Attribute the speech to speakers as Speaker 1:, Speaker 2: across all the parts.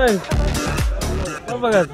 Speaker 1: Hey, apa kan?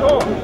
Speaker 1: Go!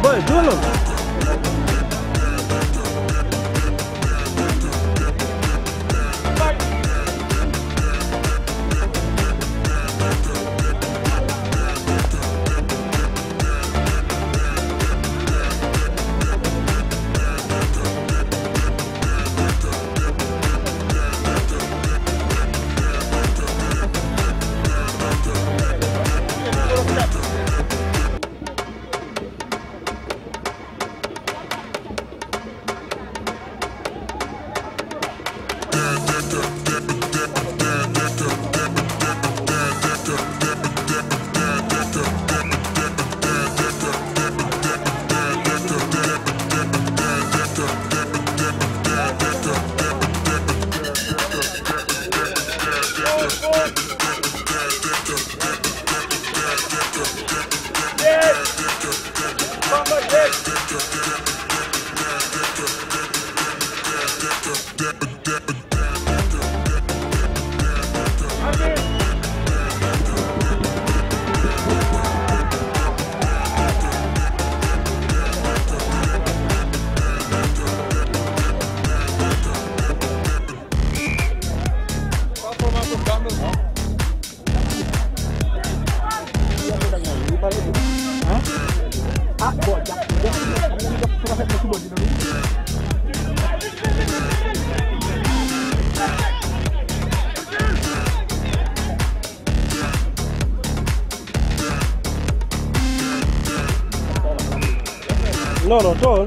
Speaker 1: Boy, dulu. No, no, tol.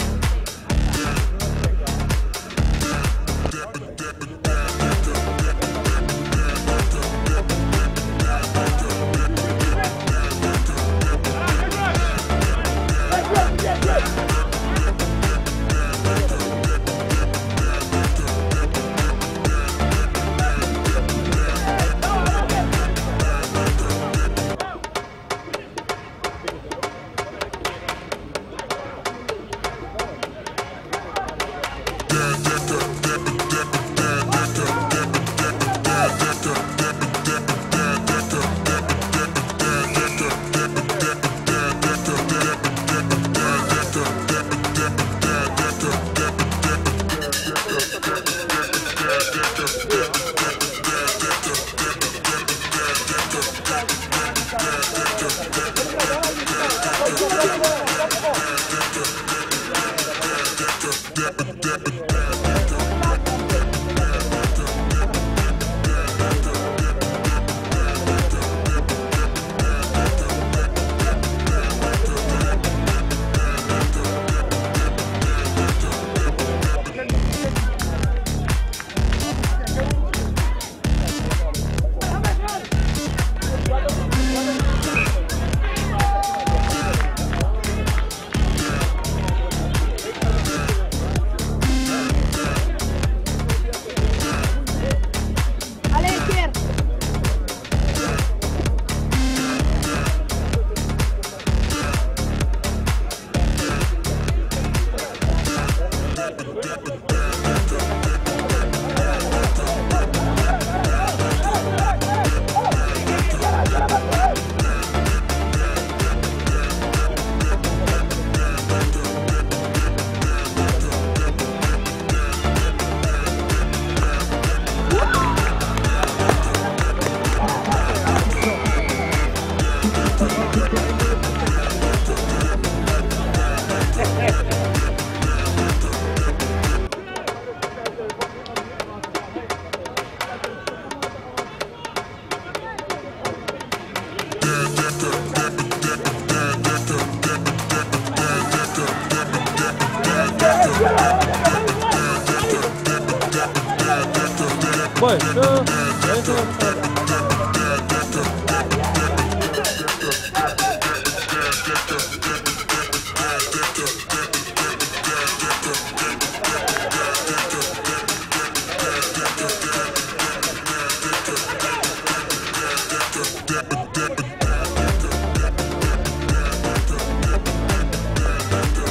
Speaker 1: Boy,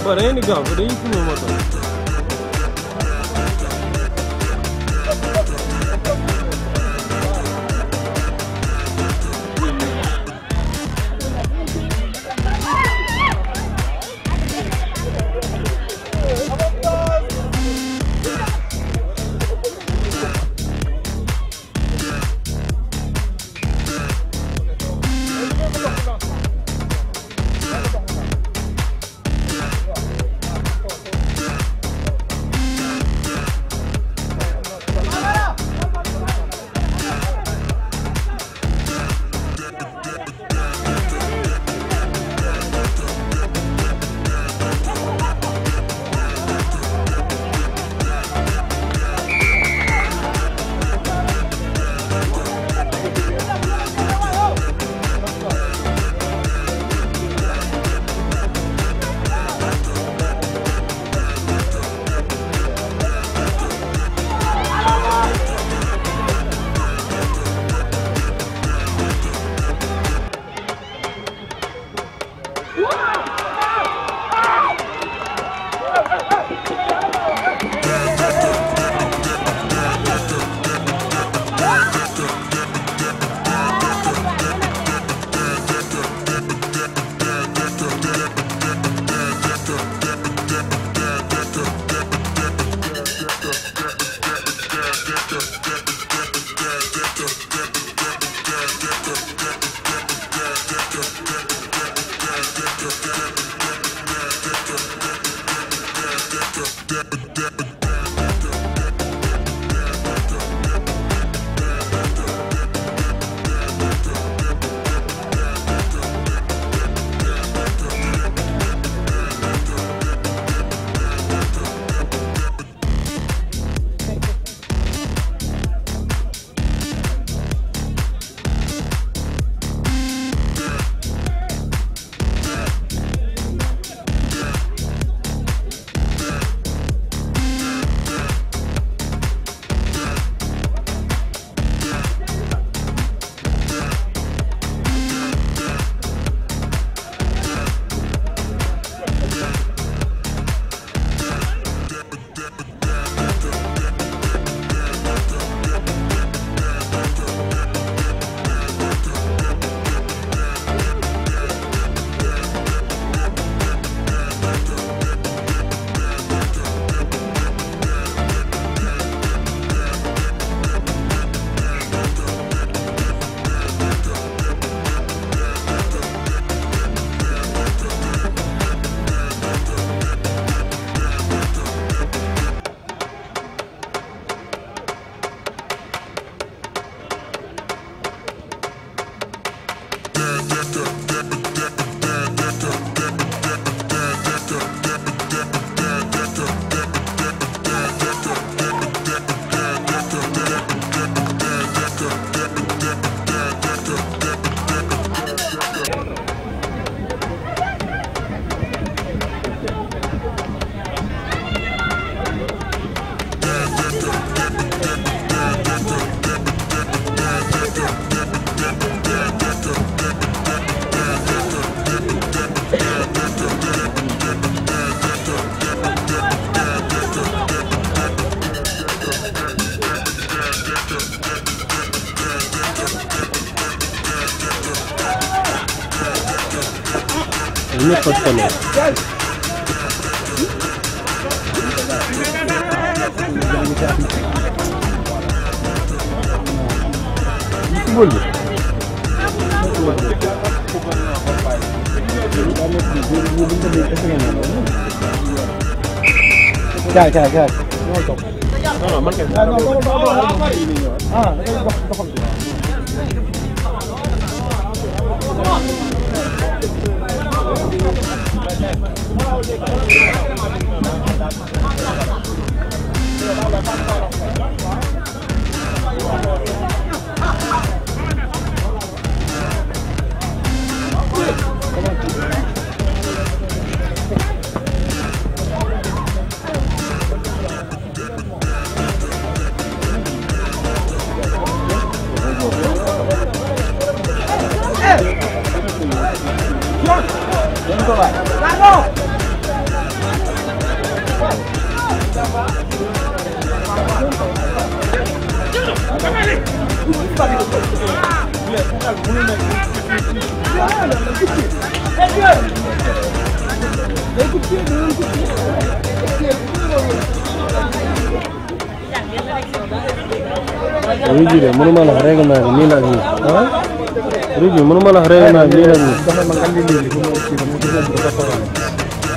Speaker 1: but ain't it go? But then you come in with them.
Speaker 2: ñëpp a sonné. Kaay. Non, man kay.
Speaker 1: Rugi de mënuma la règlement bi nii la nii ah Rugi mënuma la règlement bi nii la nii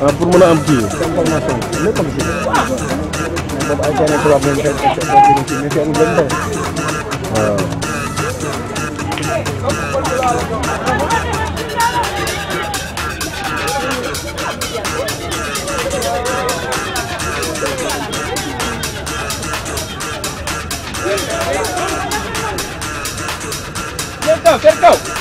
Speaker 1: ah pour mën a am kii
Speaker 2: information lépp am ci boobu ay kenn tubaab lañ fekk ci mais amul benn dara
Speaker 1: waaw
Speaker 2: Let's go.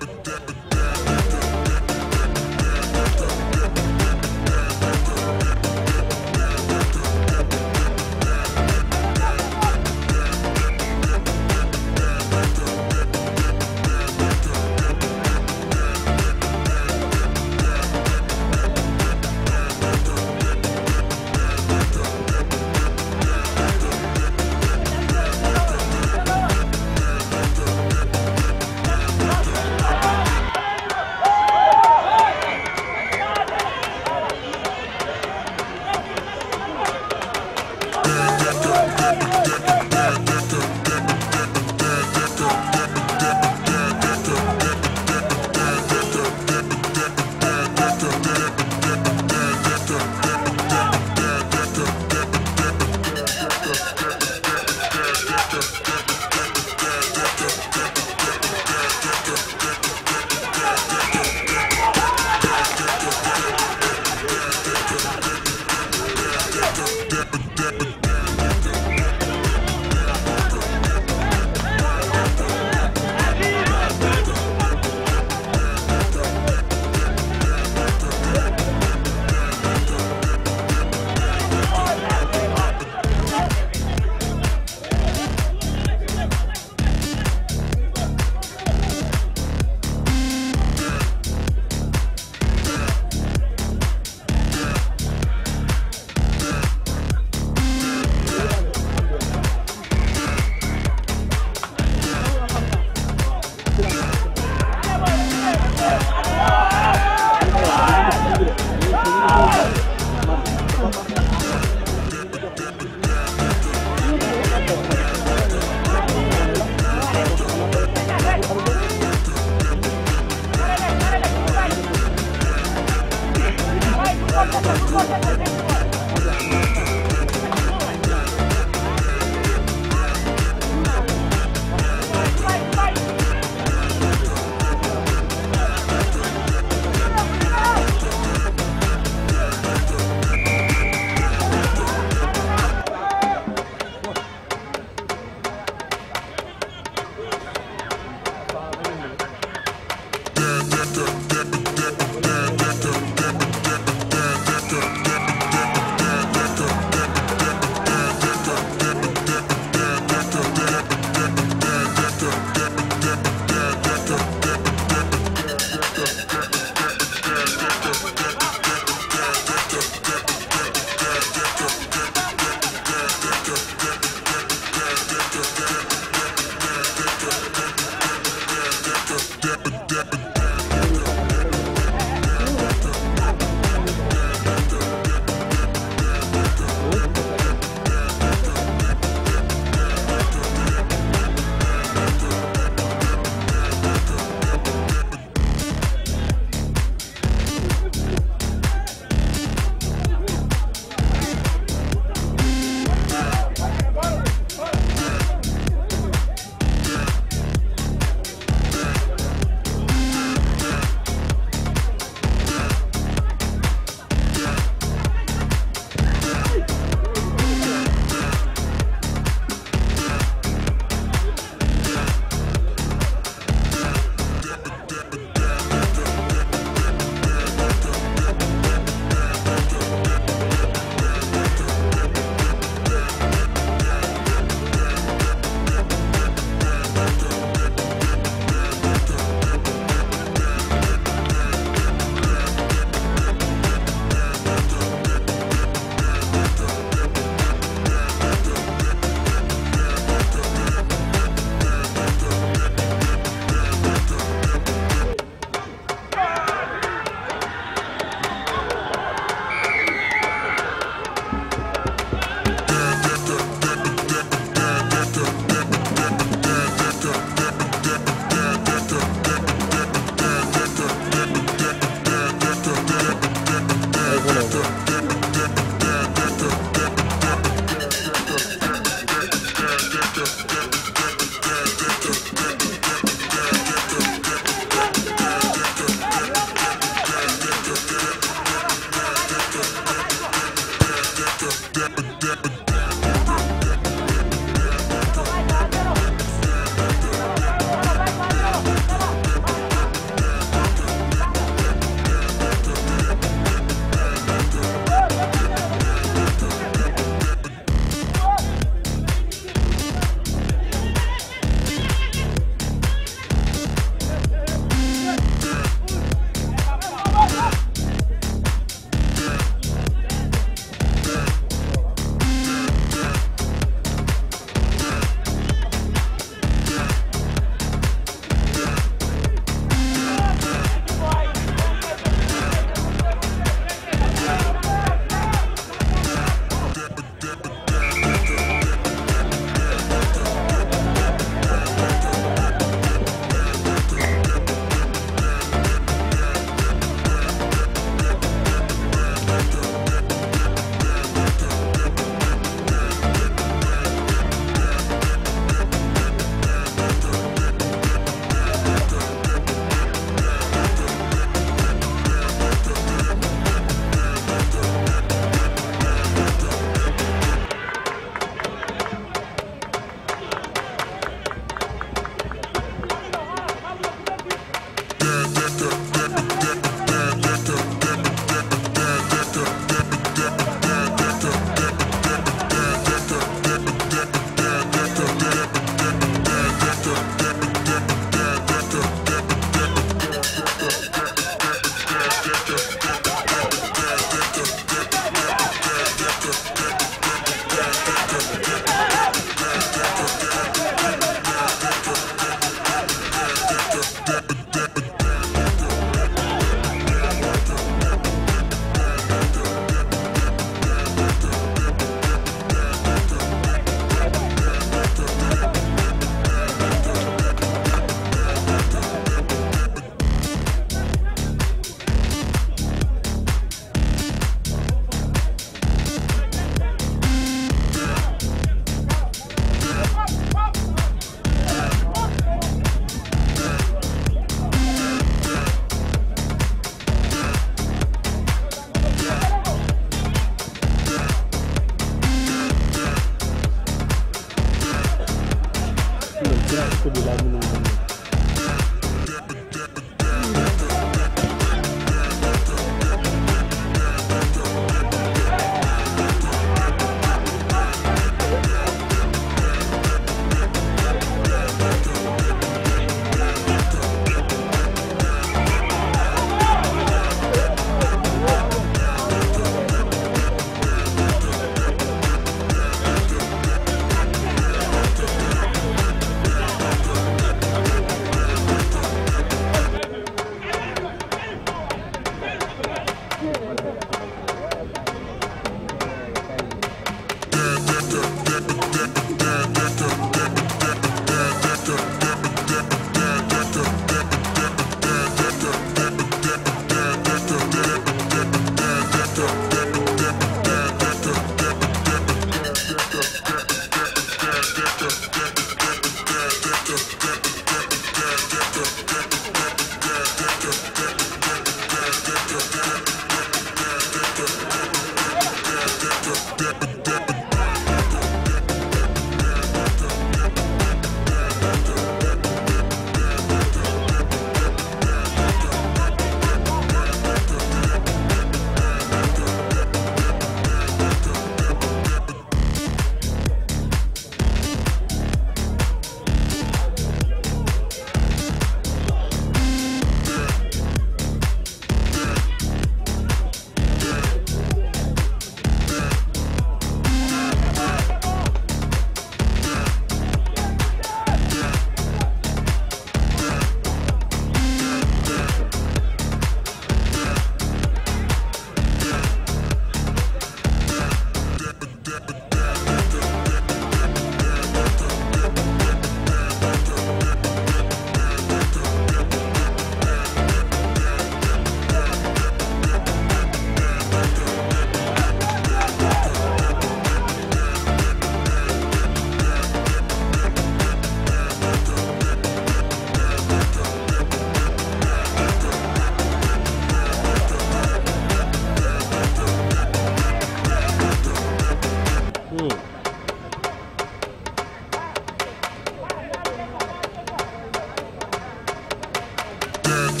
Speaker 3: Yeah.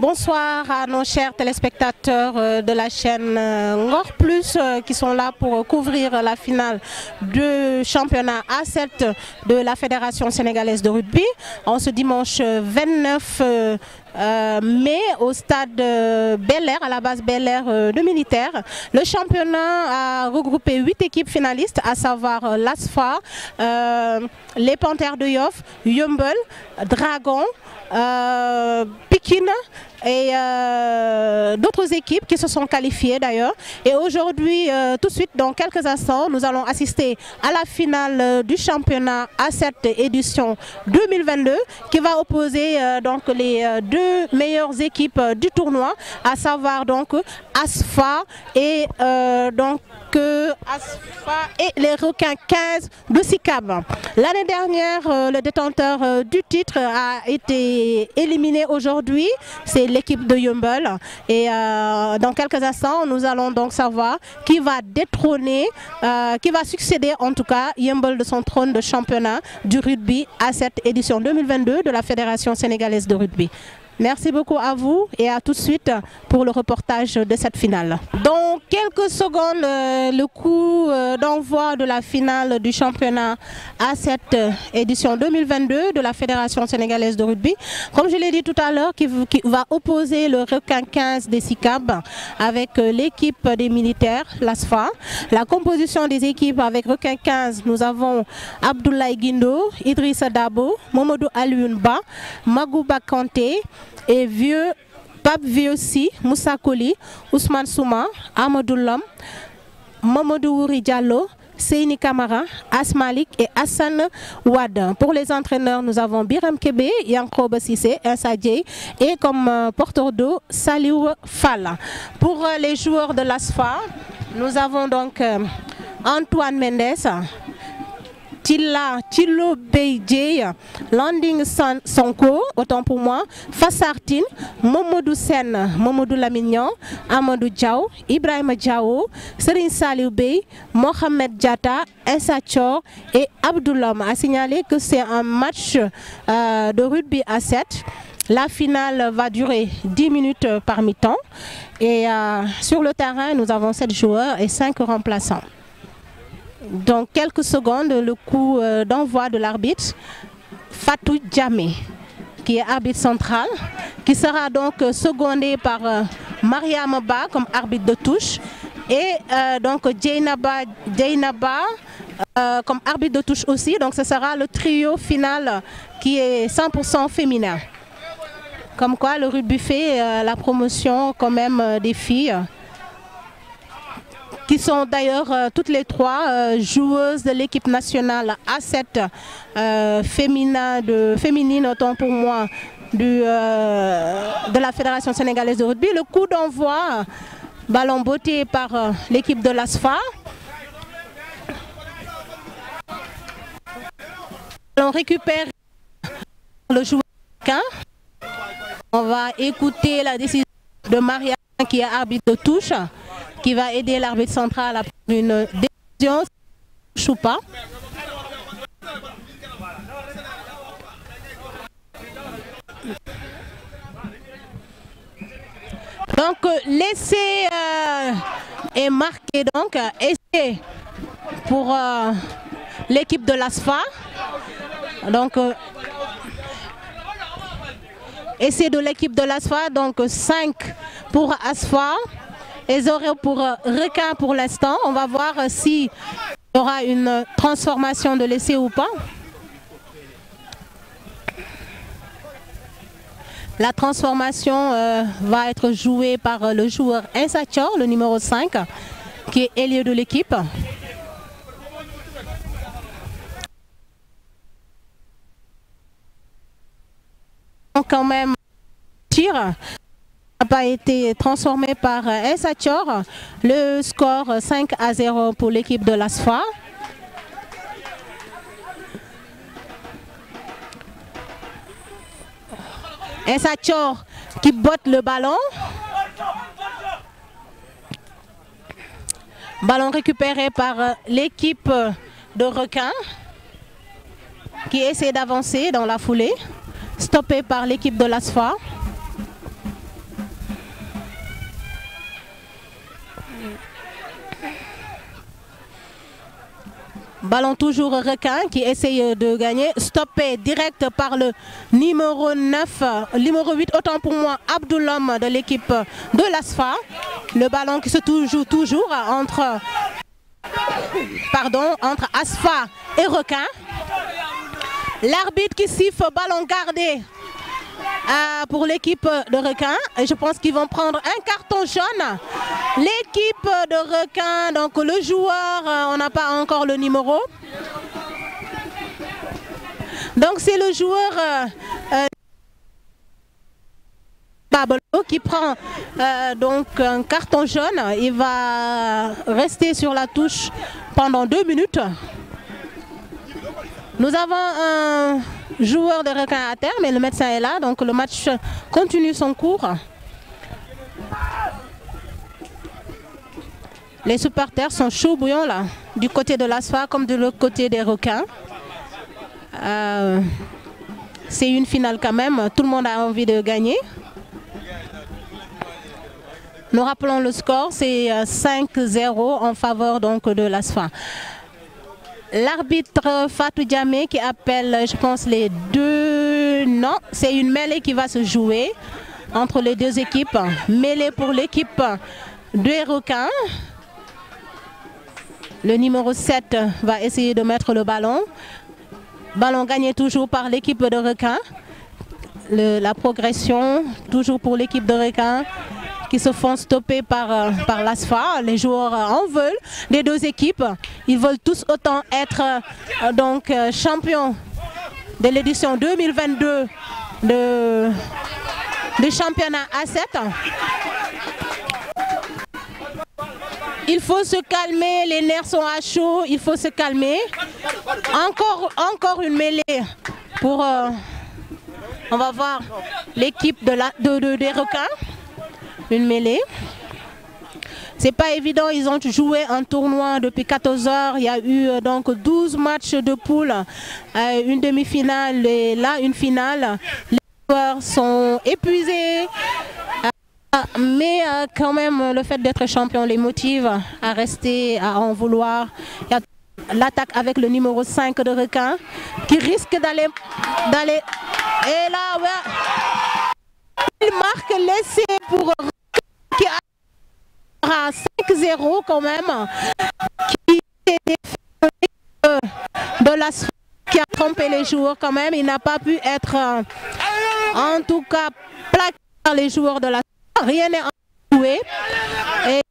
Speaker 3: Bonsoir à nos chers téléspectateurs de la chaîne Ngor Plus qui sont là pour couvrir la finale du championnat A7 de la Fédération sénégalaise de rugby en ce dimanche 29 mai au stade Bel Air, à la base Bel Air de Militaire. Le championnat a regroupé 8 équipes finalistes, à savoir l'ASFA, les Panthères de Yoff, Yeumbeul, Dragon, Pikine et d'autres équipes qui se sont qualifiées d'ailleurs. Et aujourd'hui, tout de suite, dans quelques instants, nous allons assister à la finale du championnat A7 édition 2022 qui va opposer donc les deux meilleures équipes du tournoi, à savoir donc ASFA et ASFA et les Requins 15 de SICAB. L'année dernière, le détenteur du titre a été éliminé aujourd'hui, c'est l'équipe de Yeumbeul. Et dans quelques instants, nous allons donc savoir qui va détrôner, qui va succéder en tout cas Yeumbeul de son trône de championnat du rugby à cette édition 2022 de la Fédération sénégalaise de rugby. Merci beaucoup à vous et à tout de suite pour le reportage de cette finale. Dans quelques secondes, le coup d'envoi de la finale du championnat à cette édition 2022 de la Fédération sénégalaise de rugby. Comme je l'ai dit tout à l'heure, qui va opposer le Requin 15 des SICAB avec l'équipe des militaires, l'ASFA. La composition des équipes avec Requin 15, nous avons Abdoulaye Guindo, Idrissa Dabo, Mamadou Alioune-Ba, Magouba Kanté, et Pape Viossi, Moussa Koli, Ousmane Souma, Amadou Lom, Mamadou Wouri Diallo, Seyni Kamara, Asmalik et Hassan Ouad. Pour les entraîneurs, nous avons Biram Kebe, Yankroba Sissé, Insa Dieye et comme porteur d'eau, Saliou Fall. Pour les joueurs de l'ASFA, nous avons donc Antoine Mendes, Tilo Beidje, Landing Sonko, autant pour moi, Fassartine, Momodou Sen, Momodou Lamignon, Amadou Diaw, Ibrahima Diaw, Serine Saliou Bey, Mohamed Diata, Essa Thior et Abdoulam. A signaler que c'est un match de rugby à 7. La finale va durer 10 minutes par mi-temps et sur le terrain, nous avons 7 joueurs et 5 remplaçants. Dans quelques secondes, le coup d'envoi de l'arbitre Fatou Djamé, qui est arbitre central, qui sera donc secondé par Mariam Ba comme arbitre de touche et donc Djeynaba comme arbitre de touche aussi. Donc ce sera le trio final qui est 100% féminin. Comme quoi le rugby fait la promotion quand même des filles, qui sont d'ailleurs toutes les trois joueuses de l'équipe nationale A7 féminine, autant pour moi, de la Fédération sénégalaise de rugby. Le coup d'envoi, ballon botté par l'équipe de l'ASFA. On récupère le joueur. On va écouter la décision de Maria, qui est arbitre de touche, qui va aider l'arbitre central à prendre une décision, ou pas. Donc l'essai est marqué, donc essai pour l'équipe de l'ASFA. Donc essai de l'équipe de l'ASFA, donc 5 pour ASFA. Et 0 pour Requin pour l'instant. On va voir s'il y aura une transformation de l'essai ou pas. La transformation va être jouée par le joueur Insa Thior, le numéro 5, qui est ailier de l'équipe. Donc quand même, tir n'a pas été transformé par Insa Thior. Le score 5-0 pour l'équipe de l'ASFA. Insa Thior qui botte le ballon. Ballon récupéré par l'équipe de Requin qui essaie d'avancer dans la foulée. Stoppé par l'équipe de l'ASFA. Ballon toujours requin qui essaye de gagner. Stoppé direct par le numéro 9, numéro 8, autant pour moi, Abdoulom de l'équipe de l'ASFA. Le ballon qui se joue toujours entre ASFA et requin. L'arbitre qui siffle, ballon gardé pour l'équipe de requin. Et je pense qu'ils vont prendre un carton jaune. L'équipe de requin, donc le joueur, on n'a pas encore le numéro. Donc c'est le joueur Babolo qui prend donc un carton jaune. Il va rester sur la touche pendant 2 minutes. Nous avons un joueur de requin à terre, mais le médecin est là, donc le match continue son cours. Les supporters sont chauds bouillants là, du côté de l'ASFA comme de l'autre côté des requins. C'est une finale quand même, tout le monde a envie de gagner. Nous rappelons le score, c'est 5-0 en faveur donc de l'ASFA. L'arbitre Fatou Diamé qui appelle, je pense, les deux... Non, c'est une mêlée qui va se jouer entre les deux équipes. Mêlée pour l'équipe des requins. Le numéro 7 va essayer de mettre le ballon. Ballon gagné toujours par l'équipe de requins. La progression, toujours pour l'équipe de requins, qui se font stopper par l'ASFA. Les joueurs en veulent, les deux équipes. Ils veulent tous autant être donc champions de l'édition 2022 du championnat A7. Il faut se calmer, les nerfs sont à chaud, il faut se calmer. Encore une mêlée pour... on va voir l'équipe des requins. Une mêlée. C'est pas évident, ils ont joué un tournoi depuis 14 heures. Il y a eu donc 12 matchs de poule, une demi-finale et là une finale. Les joueurs sont épuisés, mais quand même le fait d'être champion les motive à rester, à en vouloir. Il y a l'attaque avec le numéro 5 de requin qui risque d'aller. Et là, ouais, il marque l'essai pour qui a 5-0 quand même, qui s'est défait de l'ASFA, qui a trompé les joueurs quand même. Il n'a pas pu être en tout cas plaqué par les joueurs de l'ASFA. Rien n'est joué. Et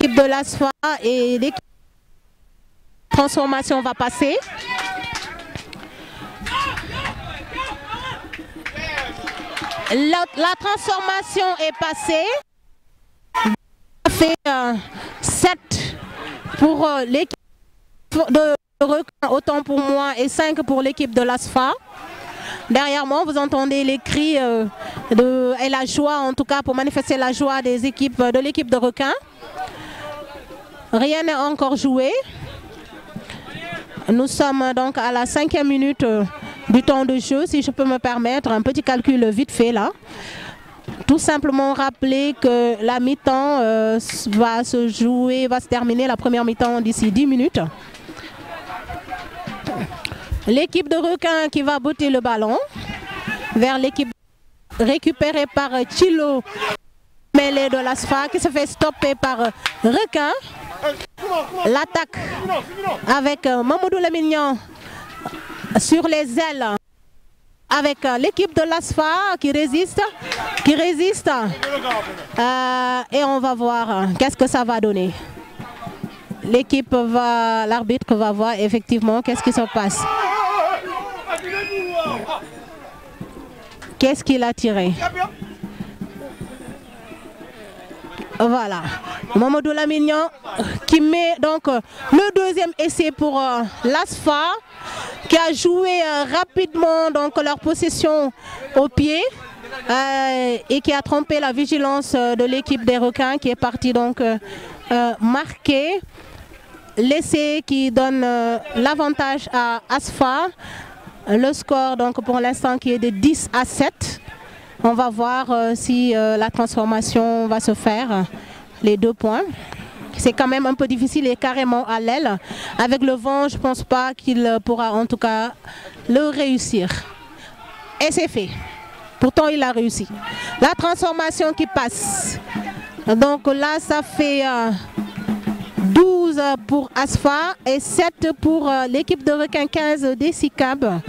Speaker 3: l'équipe de l'ASFA et l'équipe de transformation va passer. La transformation est passée. Ça fait 7 pour l'équipe de requin, autant pour moi, et 5 pour l'équipe de l'ASFA. Derrière moi, vous entendez les cris et la joie, en tout cas pour manifester la joie des équipes de l'équipe de requin. Rien n'est encore joué. Nous sommes donc à la 5e minute du temps de jeu, si je peux me permettre, un petit calcul vite fait là. Tout simplement rappeler que la mi-temps va se terminer, la première mi-temps d'ici 10 minutes. L'équipe de requin qui va botter le ballon vers l'équipe récupérée par Chilo, mêlée de l'ASFA, qui se fait stopper par requin. L'attaque avec Mamadou Lamignon sur les ailes avec l'équipe de l'ASFA qui résiste. Et on va voir qu'est-ce que ça va donner. L'arbitre va voir effectivement qu'est-ce qui se passe. Qu'est-ce qu'il a tiré? Voilà, Mamadou Lamignon qui met donc le deuxième essai pour l'ASFA, qui a joué rapidement donc leur possession au pied et qui a trompé la vigilance de l'équipe des requins, qui est partie donc marquer l'essai qui donne l'avantage à ASFA. Le score donc pour l'instant qui est de 10-7. On va voir si la transformation va se faire, les 2 points. C'est quand même un peu difficile et carrément à l'aile. Avec le vent, je ne pense pas qu'il pourra en tout cas le réussir. Et c'est fait. Pourtant, il a réussi. La transformation qui passe. Donc là, ça fait 12 pour Asfa et 7 pour l'équipe de Requin 15 des SICAB.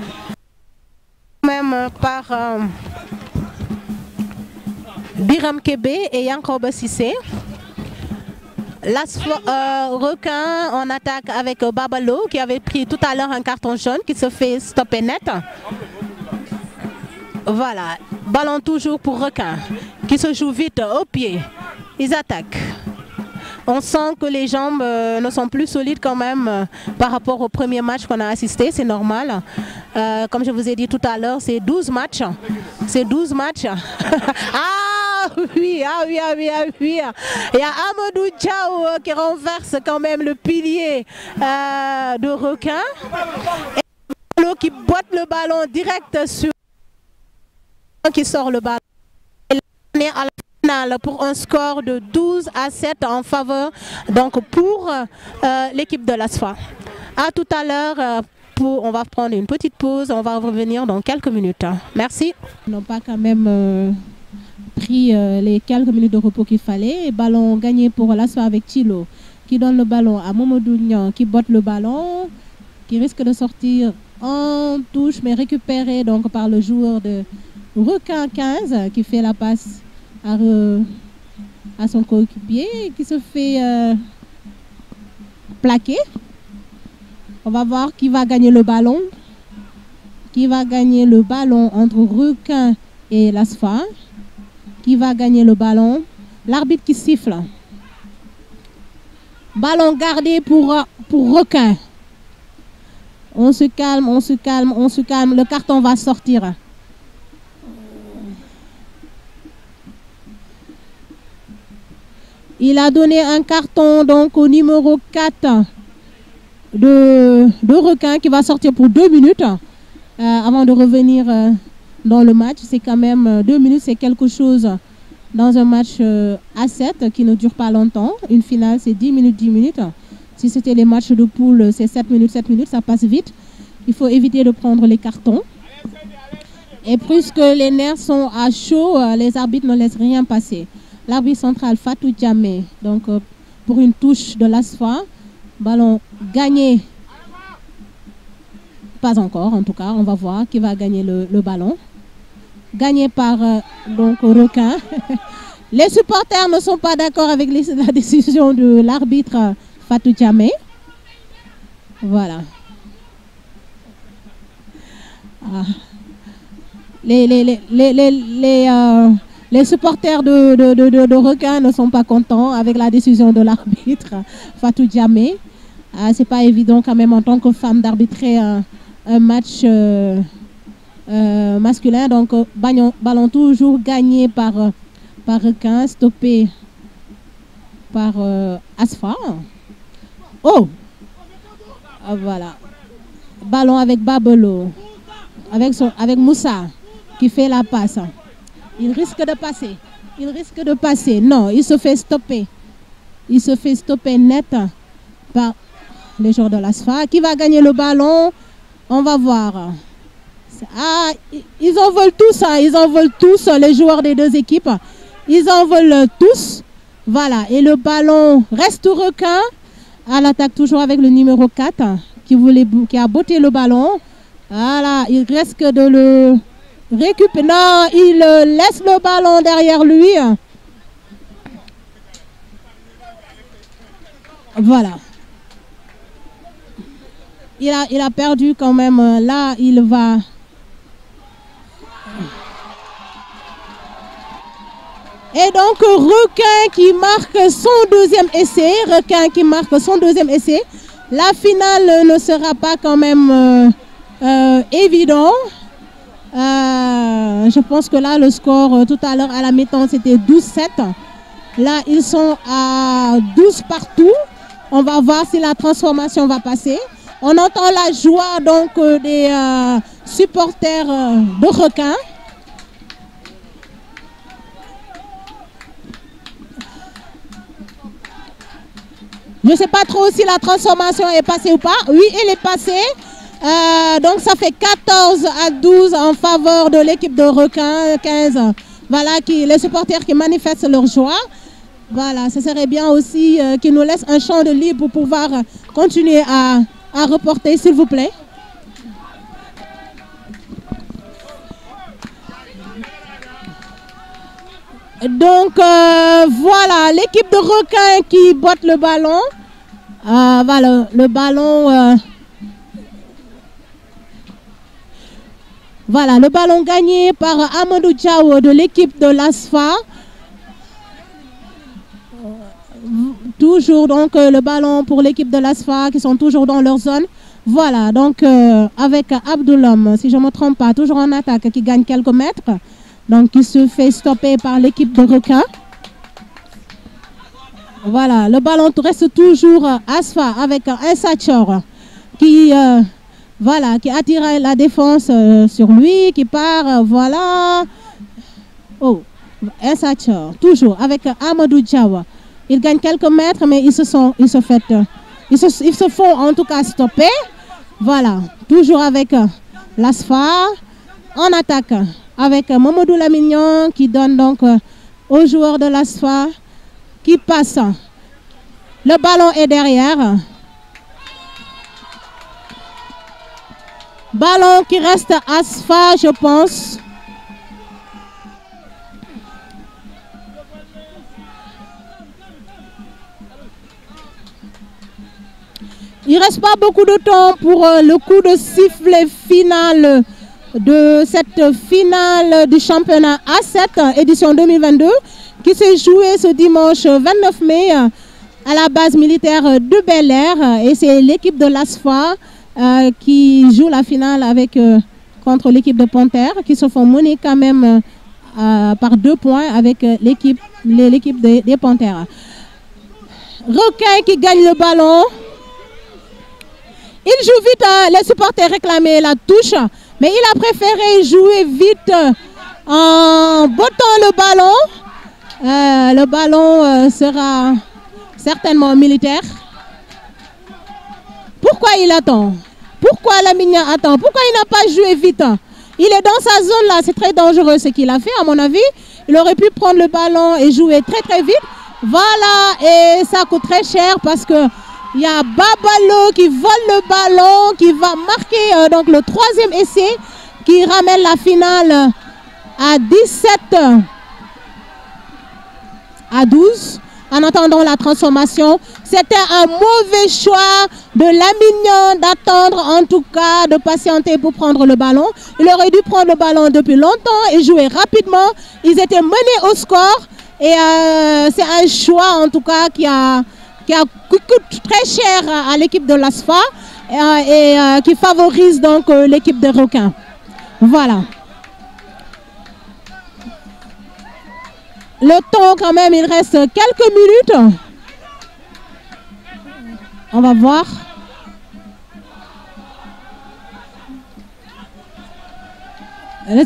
Speaker 3: Même par Biram Kébé et Yankoba Sissé. Requin en attaque avec Babalo qui avait pris tout à l'heure un carton jaune qui se fait stopper net. Voilà, ballon toujours pour Requin qui se joue vite au pied. Ils attaquent. On sent que les jambes ne sont plus solides quand même par rapport au premier match qu'on a assisté, c'est normal. Comme je vous ai dit tout à l'heure, c'est 12 matchs. C'est 12 matchs. Ah oui, ah oui, ah oui, ah oui. Il y a Amadou Diaw qui renverse quand même le pilier de Requin. Et qui botte le ballon direct sur qui sort le ballon. Et on est à la finale pour un score de 12-7 en faveur donc pour l'équipe de l'ASFA. À tout à l'heure. On va prendre une petite pause, on va revenir dans quelques minutes. Merci. Ils n'ont pas quand même pris les quelques minutes de repos qu'il fallait. Ballon gagné pour l'ASFA avec Thilo, qui donne le ballon à Momodou Niang, qui botte le ballon, qui risque de sortir en touche, mais récupéré donc par le joueur de Requin 15, qui fait la passe à son coéquipier, qui se fait plaquer. On va voir qui va gagner le ballon. Qui va gagner le ballon entre Requin et l'ASFA. Qui va gagner le ballon. L'arbitre qui siffle. Ballon gardé pour Requin. On se calme, on se calme, on se calme. Le carton va sortir. Il a donné un carton donc au numéro 4. De Requin qui va sortir pour 2 minutes avant de revenir dans le match. C'est quand même 2 minutes, c'est quelque chose dans un match à 7 qui ne dure pas longtemps. Une finale, c'est 10 minutes, 10 minutes. Si c'était les matchs de poule, c'est 7 minutes, ça passe vite. Il faut éviter de prendre les cartons. Et puisque les nerfs sont à chaud, les arbitres ne laissent rien passer. L'arbitre central, Fatou Djamé, donc pour une touche de l'ASFA. Ballon gagné. Pas encore, en tout cas. On va voir qui va gagner le ballon. Gagné par donc Requin. Les supporters ne sont pas d'accord avec la décision de l'arbitre Fatou Djamé. Voilà. Ah. Les supporters de Requin ne sont pas contents avec la décision de l'arbitre Fatou Djamé. C'est pas évident quand même en tant que femme d'arbitrer un match masculin. Donc ballon toujours gagné par Requin, stoppé par Asfa. Oh, voilà. Ballon avec Babelo, avec Moussa qui fait la passe. Il risque de passer. Il risque de passer. Non, il se fait stopper. Il se fait stopper net par les joueurs de l'ASFA. Qui va gagner le ballon? On va voir. Ah, ils en veulent tous. Hein. Ils en veulent tous, les joueurs des deux équipes. Ils en veulent tous. Voilà. Et le ballon reste au Requin. À l'attaque toujours avec le numéro 4 qui a botté le ballon. Voilà. Il risque de le récupérer. Non, il laisse le ballon derrière lui. Voilà. Il a perdu quand même. Là, il va... Et donc, Requin qui marque son deuxième essai. Requin qui marque son deuxième essai. La finale ne sera pas quand même évident. Je pense que là, le score tout à l'heure à la mi-temps, c'était 12-7. Là, ils sont à 12 partout. On va voir si la transformation va passer. On entend la joie donc des supporters de Requin. Je ne sais pas trop si la transformation est passée ou pas. Oui, elle est passée. Donc ça fait 14-12 en faveur de l'équipe de Requin, 15. Voilà, les supporters qui manifestent leur joie. Voilà, ce serait bien aussi qu'ils nous laissent un champ de libre pour pouvoir continuer à reporter, s'il vous plaît. Donc voilà, l'équipe de Requin qui botte le ballon. Voilà, le ballon... Voilà, le ballon gagné par Amadou Diaw de l'équipe de l'ASFA. Toujours donc le ballon pour l'équipe de l'ASFA qui sont toujours dans leur zone. Voilà, donc avec Abdoulam, si je ne me trompe pas, toujours en attaque qui gagne quelques mètres. Donc il se fait stopper par l'équipe de Requin. Voilà, le ballon reste toujours ASFA avec un Satchor qui... voilà, qui attire la défense sur lui, qui part, voilà. Oh, un Satchor, toujours avec Amadou Diaw. Ils gagnent quelques mètres, mais ils se font en tout cas stopper. Voilà, toujours avec l'ASFA en attaque avec Mamadou Lamignon qui donne donc aux joueurs de l'ASFA qui passent. Le ballon est derrière. Ballon qui reste ASFA, je pense. Il ne reste pas beaucoup de temps pour le coup de sifflet final de cette finale du championnat A7 édition 2022 qui s'est jouée ce dimanche 29 mai à la base militaire de Bel-Air. Et c'est l'équipe de l'ASFA qui joue la finale contre l'équipe de Panthère, qui se font mener quand même par 2 points avec l'équipe des Panthères. Requin qui gagne le ballon. Il joue vite, les supporters réclamaient la touche, mais il a préféré jouer vite en bottant le ballon. Le ballon sera certainement militaire. Pourquoi il attend? Pourquoi Lamignon attend? Pourquoi il n'a pas joué vite? Il est dans sa zone là, c'est très dangereux ce qu'il a fait à mon avis. Il aurait pu prendre le ballon et jouer très très vite. Voilà, et ça coûte très cher parce que il y a Babalo qui vole le ballon, qui va marquer donc le 3e essai, qui ramène la finale à 17-12. En attendant la transformation, c'était un mauvais choix de Lamignon d'attendre, en tout cas de patienter pour prendre le ballon. Il aurait dû prendre le ballon depuis longtemps et jouer rapidement. Ils étaient menés au score et c'est un choix en tout cas qui coûte très cher à l'équipe de l'ASFA et qui favorise donc l'équipe des Requins. Voilà. Le temps quand même, il reste quelques minutes. On va voir.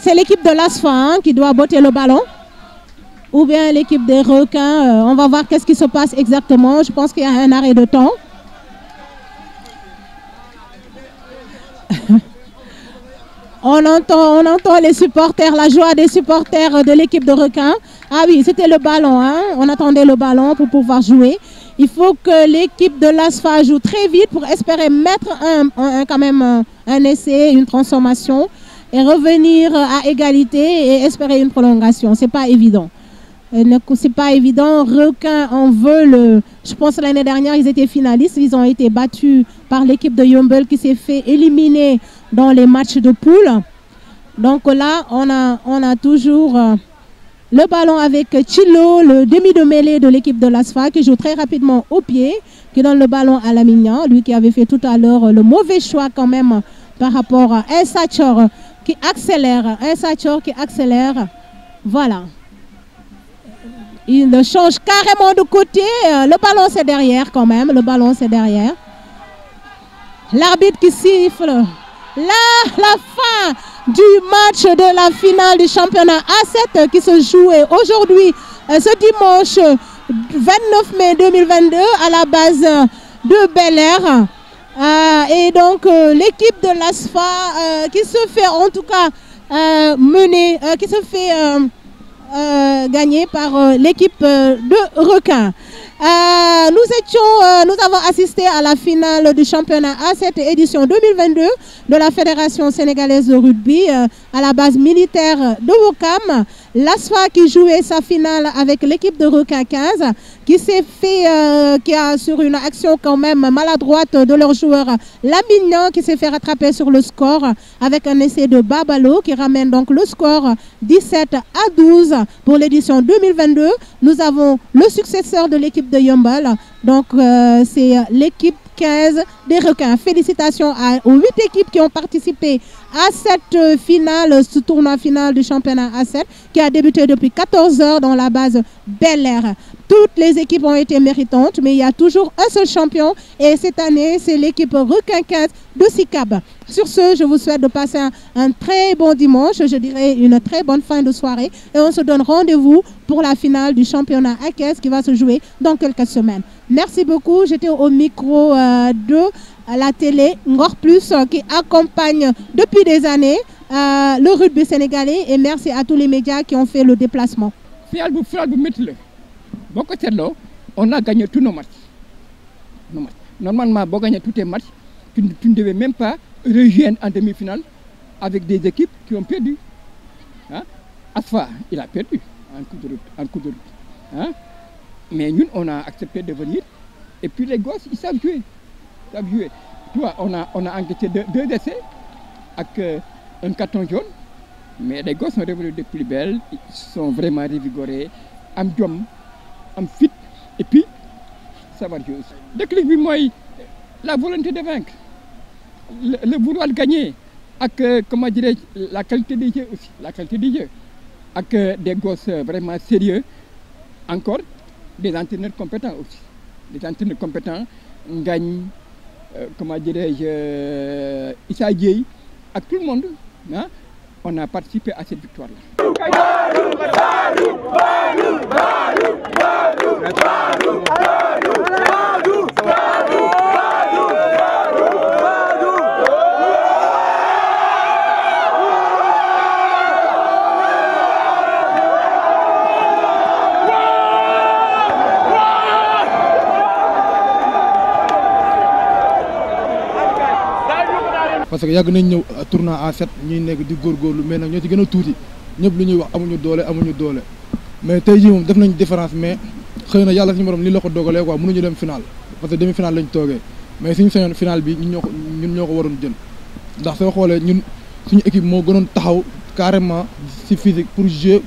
Speaker 3: C'est l'équipe de l'ASFA qui doit botter le ballon. Ou bien l'équipe des Requins. On va voir qu'est-ce qui se passe exactement. Je pense qu'il y a un arrêt de temps. On entend les supporters, la joie des supporters de l'équipe de Requins. Ah oui, c'était le ballon. On attendait le ballon pour pouvoir jouer. Il faut que l'équipe de l'ASFA joue très vite pour espérer mettre quand même un essai, une transformation et revenir à égalité et espérer une prolongation. C'est pas évident. C'est pas évident. Requin en veut je pense que l'année dernière, ils étaient finalistes. Ils ont été battus par l'équipe de Yeumbeul qui s'est fait éliminer dans les matchs de poule. Donc là, on a toujours le ballon avec Chilo, le demi de mêlée de l'équipe de l'ASFA qui joue très rapidement au pied, qui donne le ballon à Lamignon, lui qui avait fait tout à l'heure le mauvais choix quand même par rapport à un Satchor qui accélère. Voilà. Il change carrément de côté. Le ballon c'est derrière quand même. Le ballon c'est derrière. L'arbitre qui siffle. La fin du match de la finale du championnat A7 qui se jouait aujourd'hui, ce dimanche 29 mai 2022 à la base de Bel-Air. Et donc l'équipe de l'ASFA qui se fait en tout cas mener, qui se fait gagner par l'équipe de Requins. Nous avons assisté à la finale du championnat A, cette édition 2022 de la Fédération sénégalaise de rugby à la base militaire de Ouakam. L'ASFA qui jouait sa finale avec l'équipe de Requins 15 qui s'est fait, qui a sur une action quand même maladroite de leur joueur Lamignan qui s'est fait rattraper sur le score avec un essai de Babalo qui ramène donc le score 17-12 pour l'édition 2022. Nous avons le successeur de l'équipe de Yeumbeul, donc c'est l'équipe 15 des Requins. Félicitations aux 8 équipes qui ont participé à cette finale, ce tournoi final du championnat A7 qui a débuté depuis 14 heures dans la base Bel-Air. Toutes les équipes ont été méritantes, mais il y a toujours un seul champion et cette année, c'est l'équipe Requin 15 de SICAB. Sur ce, je vous souhaite de passer un très bon dimanche, je dirais une très bonne fin de soirée et on se donne rendez-vous pour la finale du championnat A15 qui va se jouer dans quelques semaines. Merci beaucoup, j'étais au micro de la télé Ngor Plus qui accompagne depuis des années le rugby sénégalais et merci à tous les médias qui ont fait le déplacement.
Speaker 2: On a gagné tous nos matchs. Normalement, pour gagner tous tes matchs, tu ne devais même pas rejoindre en demi-finale avec des équipes qui ont perdu. Hein? Asfa, il a perdu en coup de route. Hein? Mais nous, on a accepté de venir. Et puis les gosses, ils savent jouer. Tu vois, on a enquêté deux essais avec un carton jaune. Mais les gosses sont revenus de plus belles. Ils sont vraiment revigorés. Am jom, am fit. Et puis, ça va jouer aussi. Le clip, moi, la volonté de vaincre. Le vouloir gagner. Avec, comment dirais-je, la qualité des jeux aussi. La qualité des jeux. Avec des gosses vraiment sérieux. Encore, des entraîneurs compétents aussi. Des entraîneurs compétents gagnent, comment dirais-je, Issa Dieye, avec tout le monde. Hein? On a participé à cette victoire-là.
Speaker 4: parce que yàgg nañ ñëw tournoi A7 ñuy nekk di góorgóorlu mais nag ñoo ci gën a tuuti ñëpp lu ñuy wax amuñu doole mais tey jii moom def nañ différence mais xëy na yàlla suñu borom li la ko dogalee quoi mënuñu dem final parce que demi final lañ toogee mais suñu sañoon final bi ñun ñoo ko waroon jël ndax soo xoolee ñun suñu équipe moo gënoon taxaw carrément si physique pour jouer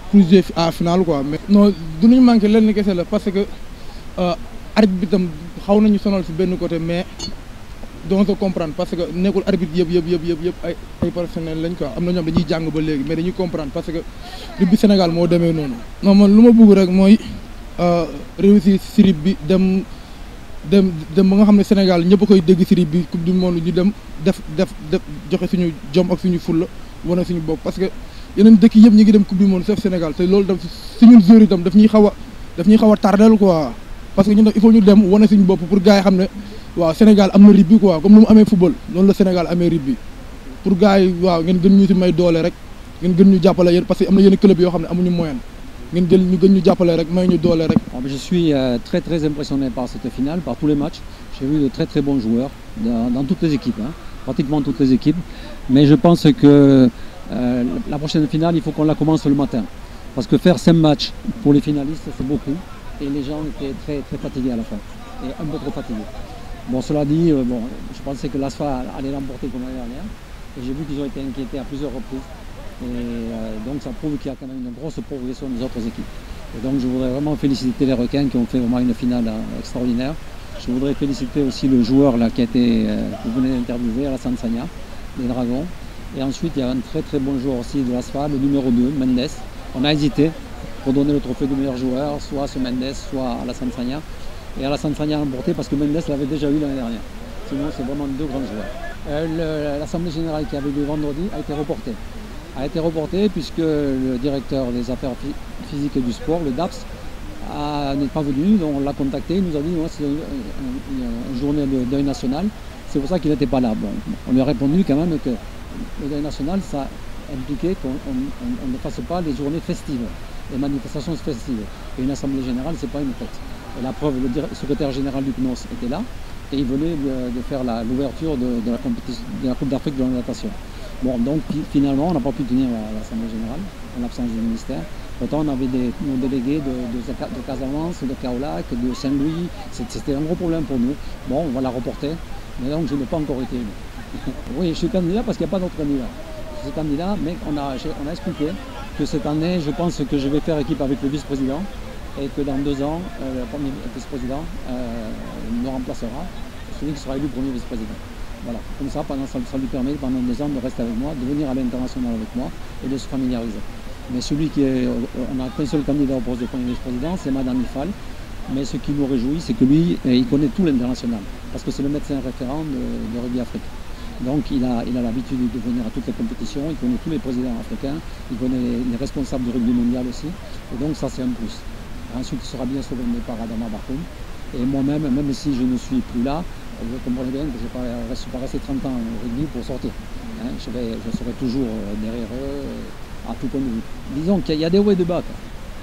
Speaker 4: à final quoi. Mais non du ñu manqué lenn kese la parce que arbitre bi tam xaw nañu sonal si benn côté mais doo ko comprendre parce que nekkul arbitre yëpp ay professionnels lañ quoi am na ñoom dañuy jàng ba léegi mais dañuy comprendre parce que rugby Sénégal moo demee noonu. non man lu ma bëgg rek mooy réussir si rugby bi dem ba nga xam ne Sénégal ñëpp a koy dégg si rugby bi coupe du monde ñu dem def joxe suñu jom ak suñu fulla wane suñu bopp parce que yeneen dëkk yëpp ñu ngi dem coupe du monde sauf Sénégal te loolu tam suñu joueurs itam daf ñuy xaw a tardel quoi parce que ñun il faut ñu dem wane suñu bopp pour gars yi xam ne waaw Sénégal am na rugby quoi comme ni mu amee football noonu la Sénégal amee rugby pour gars yi waaw ngeen gën ñu si may doole rek ngeen gën ñu jàppale yéen parce que am na yenn club yoo xam ne amuñu moyen ngeen jël ñu gën ñu jàppale rek may ñu doole rek.
Speaker 5: Je suis très impressionné par cette finale, par tous les matchs. J'ai vu de très bons joueurs dans toutes les équipes, hein, pratiquement toutes les équipes. Mais je pense que la prochaine finale, il faut qu'on la commence le matin. Parce que faire 5 matchs pour les finalistes, c'est beaucoup. Et les gens étaient très fatigués à la fin. Et un peu trop fatigués. Bon, cela dit, je pensais que l'ASFA allait l'emporter comme l'année dernière. Et j'ai vu qu'ils ont été inquiétés à plusieurs reprises. Et donc ça prouve qu'il y a quand même une grosse progression des autres équipes. Et donc je voudrais vraiment féliciter les Requins qui ont fait vraiment une finale extraordinaire. Je voudrais féliciter aussi le joueur là, qui a été, que vous venez d'interviewer, Alassane Sagna, des Dragons. Et ensuite il y a un très bon joueur aussi de l'ASFA, le numéro 2, Mendes. On a hésité pour donner le trophée du meilleur joueur, soit ce Mendes, soit Alassane Sagna. Et Alassane Sagna a remporté parce que Mendes l'avait déjà eu l'année dernière. Sinon c'est vraiment 2 grands joueurs. L'Assemblée générale qui avait lieu vendredi a été reportée puisque le directeur des affaires physiques et du sport, le DAPS, n'est pas venu, donc on l'a contacté, il nous a dit ouais, c'est une journée de deuil national, c'est pour ça qu'il n'était pas là. Bon, on lui a répondu quand même que le deuil national, ça impliquait qu'on ne fasse pas les journées festives, les manifestations festives. Et une assemblée générale, c'est pas une fête. Et la preuve, le secrétaire général du CNOS était là, et il venait de faire l'ouverture de la Coupe d'Afrique de la natation. Bon, donc finalement, on n'a pas pu tenir l'assemblée générale, en l'absence du ministère. Pourtant, on avait nos délégués de Casamance, de Kaolack, de Saint-Louis. C'était un gros problème pour nous. Bon, on va la reporter. Mais donc, je n'ai pas encore été élu. Oui, je suis candidat parce qu'il n'y a pas d'autre candidat. Je suis candidat, mais on a expliqué que cette année, je pense que je vais faire équipe avec le vice-président et que dans 2 ans, le premier vice-président me remplacera, celui qui sera élu premier vice-président. Voilà, comme ça, ça lui permet pendant 2 ans de rester avec moi, de venir à l'international avec moi et de se familiariser. Mais celui on n'a qu'un seul candidat au poste de premier vice-président, c'est Madame Ifal. Mais ce qui nous réjouit, c'est que lui, il connaît tout l'international, parce que c'est le médecin référent de Rugby Afrique. Donc il a l'habitude de venir à toutes les compétitions, il connaît tous les présidents africains, il connaît les responsables du rugby mondial aussi, et donc ça c'est un plus. Ensuite il sera bien secondé par Adama Barkoum, et moi-même, même si je ne suis plus là, vous comprenez bien que je ne suis pas resté 30 ans au rugby pour sortir. Hein, je serai toujours derrière eux, à tout point de vue. Disons qu'il y a des hauts et des bas.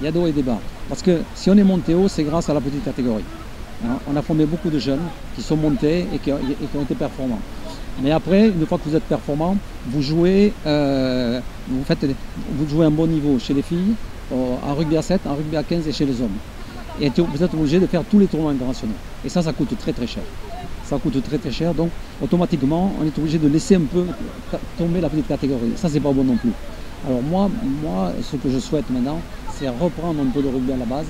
Speaker 5: Il y a des hauts et des bas. Parce que si on est monté haut, c'est grâce à la petite catégorie. Hein, on a formé beaucoup de jeunes qui sont montés et qui ont été performants. Mais après, une fois que vous êtes performant, vous jouez un bon niveau chez les filles, en rugby à 7, en rugby à 15 et chez les hommes. Et vous êtes obligé de faire tous les tournois internationaux. Et ça coûte très très cher. Ça coûte très très cher, donc automatiquement, on est obligé de laisser un peu tomber la petite catégorie. Ça, c'est pas bon non plus. Alors moi, ce que je souhaite maintenant, c'est reprendre un peu de rugby à la base,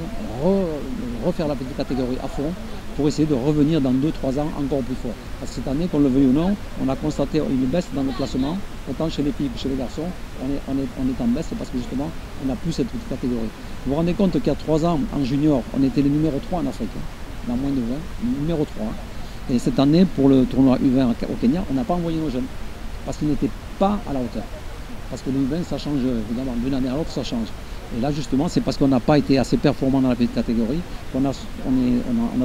Speaker 5: refaire la petite catégorie à fond, pour essayer de revenir dans 2-3 ans encore plus fort. Parce que cette année, qu'on le veuille ou non, on a constaté une baisse dans le classement, autant chez les filles que chez les garçons, on est en baisse parce que justement, on n'a plus cette petite catégorie. Vous vous rendez compte qu'il y a 3 ans, en junior, on était le numéro 3 en Afrique, dans moins de 20, numéro 3. Et cette année, pour le tournoi U20 au Kenya, on n'a pas envoyé nos jeunes, parce qu'ils n'étaient pas à la hauteur. Parce que le U20, ça change, évidemment, d'une année à l'autre, ça change. Et là, justement, c'est parce qu'on n'a pas été assez performant dans la petite catégorie qu'on a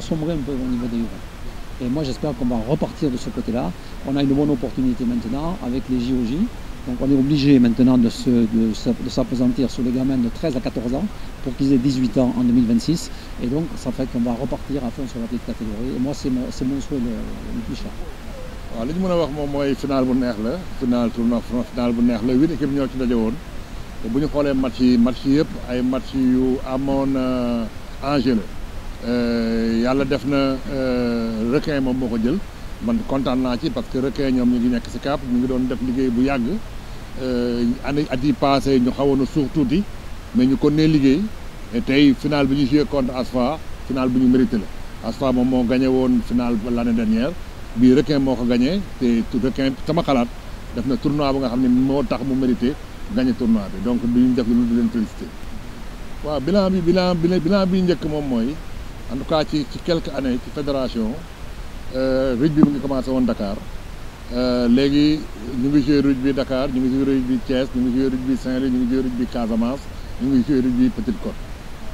Speaker 5: sombré un peu au niveau des U20. Et moi, j'espère qu'on va repartir de ce côté-là. On a une bonne opportunité maintenant avec les JOJ. Donc, on est obligé maintenant de s'appesantir sur les gamins de 13 à 14 ans pour qu'ils aient 18 ans en 2026. Et donc, ça fait qu'on va repartir à fond sur la petite catégorie. Et moi, c'est mon souhait le plus cher.
Speaker 6: waaw li ñu mën a wax moom mooy final bu neex la final bu neex la 8 équipes ñoo ci daje woon te bu ñu xoolee match yi yëpp ay match yu amoon enjeu la yàlla def na requin moom moo ko jël man kontaan naa ci parce que requin ñoom ñu ngi nekk si Cap ñu ngi doon def liggéey bu yàgg at yi passé ñu xawoon a suux tuuti mais ñu kon ne liggéey et tey final bi ñu joué contre ASFA final bu ñu mérité la ASFA moom moo gagné woon final l'année dernière bii requin moo ko gagné te requin sama xalaat def na tournoi bu nga xam ne moo tax mu mérité gagné tournoi bi donc duñu def lu di leen félicité waaw bilan bi njëkk moom mooy en tout cas ci quelques années ci fédération rugby mu ngi commencé woon Dakar léegi ñu ngi joué rugby Dakar ñu ngi joué rugby Thiès ñu ngi joué rugby Saint-Louis ñu ngi joué rugby Casamance ñu ngi joué rugby Petite Côte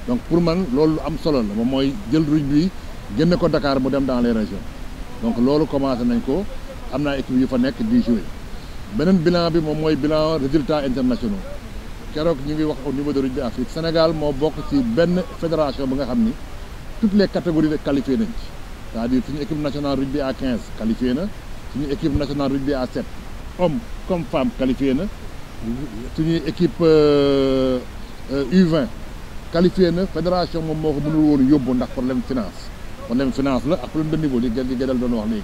Speaker 6: donc pour man loolu am solo la moom mooy jël rugby génne ko Dakar mu dem dans les régions donc loolu commencé nañ ko am naa équipe yu fa nekk di jouer beneen bilan bi moom mooy bilan résultats internationaux keroog ñu ngi wax au niveau de rugby Afrique Sénégal moo bokk ci benn fédération bi nga xam ni toutes les catégories de qualifié nañ ci c'est-à-dire suñu équipe nationale rugby à 15 qualifié na suñu équipe nationale rugby à 7 hommes comme femmes qualifié na suñuy équipe U20 qualifié na fédération moom moo ko mënul woon yóbbu ndax problème finance la ak problème de niveau li Gédal doon wax léegi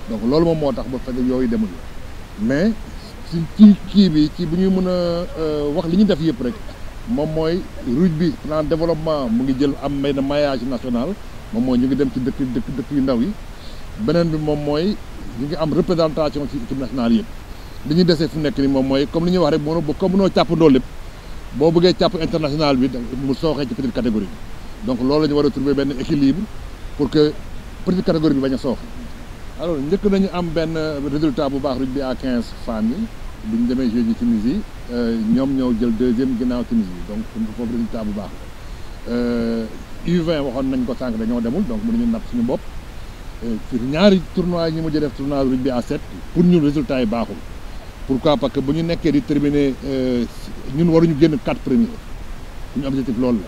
Speaker 6: donc loolu moom moo tax ba fekk yooyu demul mais ci kii bi ci bu ñuy mën a wax li ñu def yëpp rek moom mooy rugby plan développement mu ngi jël am may na maillage national moom mooy ñu ngi dem ci dëkk yu ndaw yi beneen bi moom mooy ñu ngi am représentation ci équipe nationale yëpp li ñuy desee fi nekk ni moom mooy comme li ñuy wax rek comme mënoo càppandoo lépp boo bëggee càpp international bi mu sooxee ci petite catégorie bi donc loolu la ñu war a trouver benn équilibre pour que petite catégorie bi bañ a sooxe alors njëkk nañu am benn résultat bu baax rugby à 15 femmes yi bi ñu demee jouer ji Tunisie ñoom ñoo jël deuxième ginnaaw Tunisie donc foofu résultat bu baax U20 waxoon nañ ko sànq dañoo demul donc mënuñu natt suñu bopp sur ñaari tournois yi ñu mujj def tournoi rugby à 7 pour ñun résultat yi baaxul pourquoi parce que bu ñu nekkee di terminer ñun waruñu génn 4 premiers suñu objectif loolu la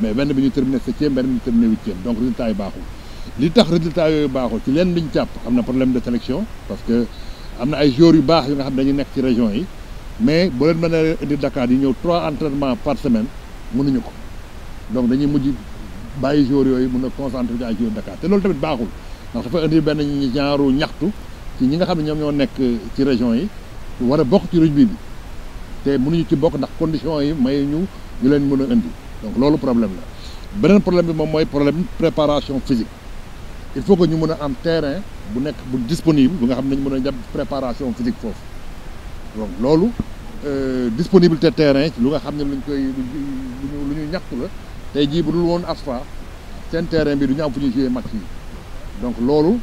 Speaker 6: mais benn bi ñu terminer 7e benn bi ñu terminer 8e donc résultat yi baaxul li tax résultat yooyu baaxul ci leen liñ jàpp am na problème de sélection parce que am na ay joueurs yu baax yu nga xam ne dañu nekk ci région yi mais boo leen mën a indi Dakar yi ñëw 3 entraînements par semaine mënuñu ko donc dañuy mujj bàyyi joueurs yooyu mën a concentré ci ay joueurs Dakar te loolu tamit baaxul ndax dafa indi benn genre ñaxtu ci ñi nga xam ne ñoom ñoo nekk ci région yi war a bokk ci rugby bi te mënuñu ci bokk ndax conditions yi may ñu leen mën a indi donc loolu problème la beneen problème bi moom mooy problème préparation physique il faut que ñu mën a am terrain bu nekk bu disponible bu nga xam ne ñu mën a jàpp préparation physique foofu donc loolu disponibilité terrain lu nga xam ne luñ koy lu ñu ñaxtu la tey jii bu dul woon ASFA seen terrain bi du ñu am fu ñuy jouer match yi donc loolu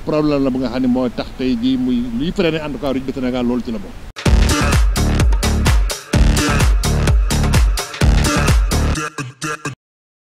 Speaker 6: problème la bu nga xam ne mooy tax tey jii muy liy freiné en tout cas rugby Sénégal loolu ci la bokk.